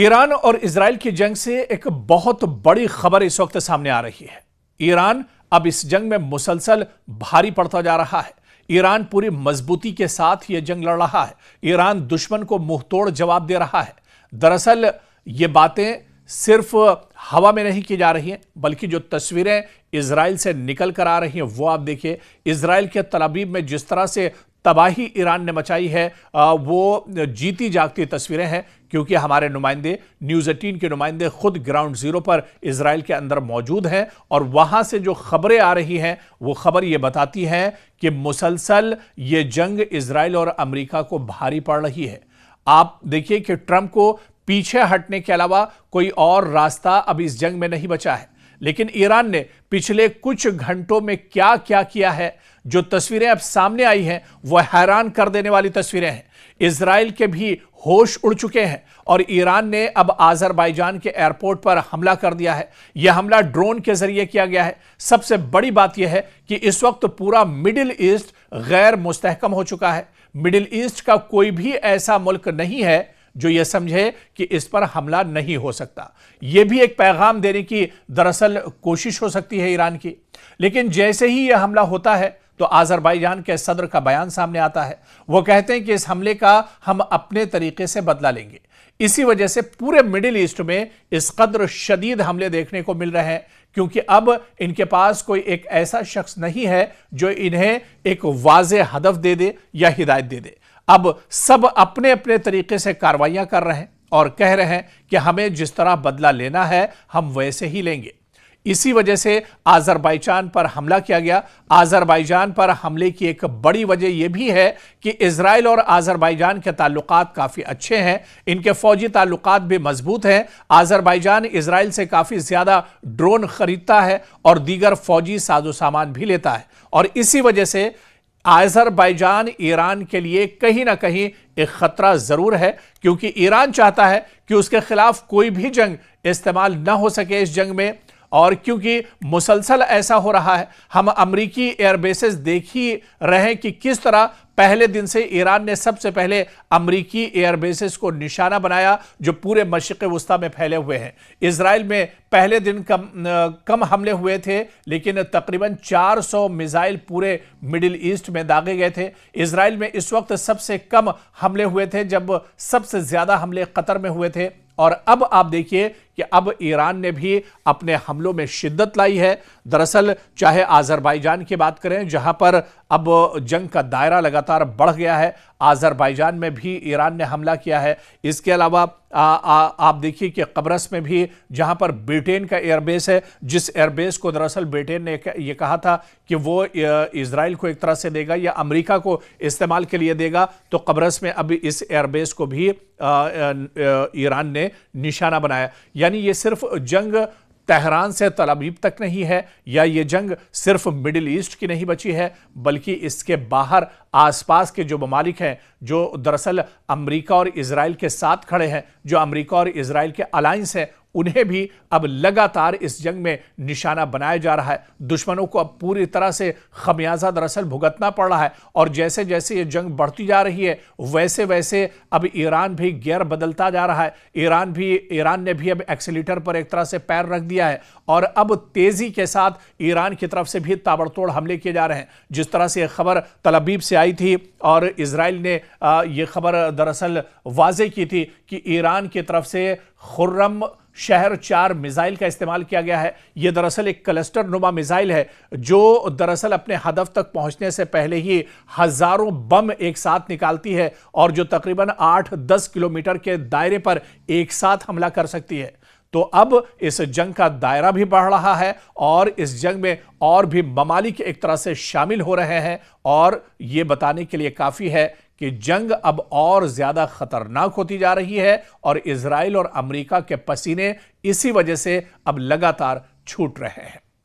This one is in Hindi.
ईरान और इजराइल की जंग से एक बहुत बड़ी खबर इस वक्त सामने आ रही है। ईरान अब इस जंग में मुसलसल भारी पड़ता जा रहा है। ईरान पूरी मजबूती के साथ यह जंग लड़ रहा है। ईरान दुश्मन को मुंहतोड़ जवाब दे रहा है। दरअसल ये बातें सिर्फ हवा में नहीं की जा रही हैं, बल्कि जो तस्वीरें इजराइल से निकल कर आ रही हैं वो आप देखिए। इजराइल के तल अवीव में जिस तरह से तबाही ईरान ने मचाई है वो जीती जागती तस्वीरें हैं, क्योंकि हमारे नुमाइंदे न्यूज़ 18 के नुमाइंदे खुद ग्राउंड जीरो पर इजराइल के अंदर मौजूद हैं और वहां से जो खबरें आ रही हैं वो खबर ये बताती हैं कि मुसलसल ये जंग इजराइल और अमेरिका को भारी पड़ रही है। आप देखिए कि ट्रंप को पीछे हटने के अलावा कोई और रास्ता अब इस जंग में नहीं बचा है। लेकिन ईरान ने पिछले कुछ घंटों में क्या क्या किया है, जो तस्वीरें अब सामने आई हैं वो हैरान कर देने वाली तस्वीरें हैं। इजराइल के भी होश उड़ चुके हैं और ईरान ने अब आज़रबाईजान के एयरपोर्ट पर हमला कर दिया है। यह हमला ड्रोन के जरिए किया गया है। सबसे बड़ी बात यह है कि इस वक्त पूरा मिडिल ईस्ट गैर मुस्तहकम हो चुका है। मिडिल ईस्ट का कोई भी ऐसा मुल्क नहीं है जो यह समझे कि इस पर हमला नहीं हो सकता। यह भी एक पैगाम देने की दरअसल कोशिश हो सकती है ईरान की। लेकिन जैसे ही यह हमला होता है तो आज़रबाईजान के सदर का बयान सामने आता है। वो कहते हैं कि इस हमले का हम अपने तरीके से बदला लेंगे। इसी वजह से पूरे मिडिल ईस्ट में इस कदर शदीद हमले देखने को मिल रहे हैं, क्योंकि अब इनके पास कोई एक ऐसा शख्स नहीं है जो इन्हें एक वाज़े हदफ दे दे या हिदायत दे दे। अब सब अपने अपने तरीके से कार्रवाइयां कर रहे हैं और कह रहे हैं कि हमें जिस तरह बदला लेना है हम वैसे ही लेंगे। इसी वजह से आज़रबाईजान पर हमला किया गया। आज़रबाईजान पर हमले की एक बड़ी वजह यह भी है कि इजराइल और आज़रबाईजान के ताल्लुकात काफ़ी अच्छे हैं। इनके फौजी ताल्लुकात भी मजबूत हैं। आज़रबाईजान इजराइल से काफ़ी ज़्यादा ड्रोन खरीदता है और दीगर फौजी साजो सामान भी लेता है। और इसी वजह से आज़रबाईजान ईरान के लिए कहीं ना कहीं एक खतरा जरूर है, क्योंकि ईरान चाहता है कि उसके खिलाफ कोई भी जंग इस्तेमाल ना हो सके इस जंग में। और क्योंकि मुसलसल ऐसा हो रहा है, हम अमरीकी एयरबेसेस देख ही रहे हैं कि किस तरह पहले दिन से ईरान ने सबसे पहले अमरीकी एयरबेसेस को निशाना बनाया जो पूरे मशरिक़ वुस्ता में फैले हुए हैं। इजराइल में पहले दिन कम हमले हुए थे, लेकिन तकरीबन 400 मिसाइल पूरे मिडिल ईस्ट में दागे गए थे। इजराइल में इस वक्त सबसे कम हमले हुए थे जब सबसे ज्यादा हमले कतर में हुए थे। और अब आप देखिए कि अब ईरान ने भी अपने हमलों में शिद्दत लाई है। दरअसल चाहे आज़रबाईजान की बात करें, जहां पर अब जंग का दायरा लगातार बढ़ गया है, आज़रबाईजान में भी ईरान ने हमला किया है। इसके अलावा आप देखिए कि कब्रस में भी, जहां पर ब्रिटेन का एयरबेस है, जिस एयरबेस को दरअसल ब्रिटेन ने ये कहा था कि वो इजराइल को एक तरह से देगा या अमेरिका को इस्तेमाल के लिए देगा, तो कब्रस में अभी इस एयरबेस को भी ईरान ने निशाना बनाया। यानी ये सिर्फ जंग तेहरान से तल अवीव तक नहीं है, या ये जंग सिर्फ मिडिल ईस्ट की नहीं बची है, बल्कि इसके बाहर आसपास के जो ममालिक हैं, जो दरअसल अमेरिका और इजराइल के साथ खड़े हैं, जो अमेरिका और इजराइल के अलायंस हैं, उन्हें भी अब लगातार इस जंग में निशाना बनाया जा रहा है। दुश्मनों को अब पूरी तरह से खमियाजा दरअसल भुगतना पड़ रहा है। और जैसे जैसे ये जंग बढ़ती जा रही है वैसे वैसे अब ईरान भी गियर बदलता जा रहा है। ईरान ने भी अब एक्सीलेटर पर एक तरह से पैर रख दिया है और अब तेजी के साथ ईरान की तरफ से भी ताबड़तोड़ हमले किए जा रहे हैं। जिस तरह से यह खबर तल अवीव से आई थी और इजराइल ने यह खबर दरअसल वाजे की थी कि ईरान की तरफ से खुर्रम शहर 4 मिसाइल का इस्तेमाल किया गया है। यह दरअसल एक क्लस्टर नुमा मिसाइल है जो दरअसल अपने हदफ तक पहुंचने से पहले ही हजारों बम एक साथ निकालती है और जो तकरीबन 8-10 किलोमीटर के दायरे पर एक साथ हमला कर सकती है। तो अब इस जंग का दायरा भी बढ़ रहा है और इस जंग में और भी ममालिक एक तरह से शामिल हो रहे हैं, और यह बताने के लिए काफी है कि जंग अब और ज्यादा खतरनाक होती जा रही है और इजराइल और अमेरिका के पसीने इसी वजह से अब लगातार छूट रहे हैं।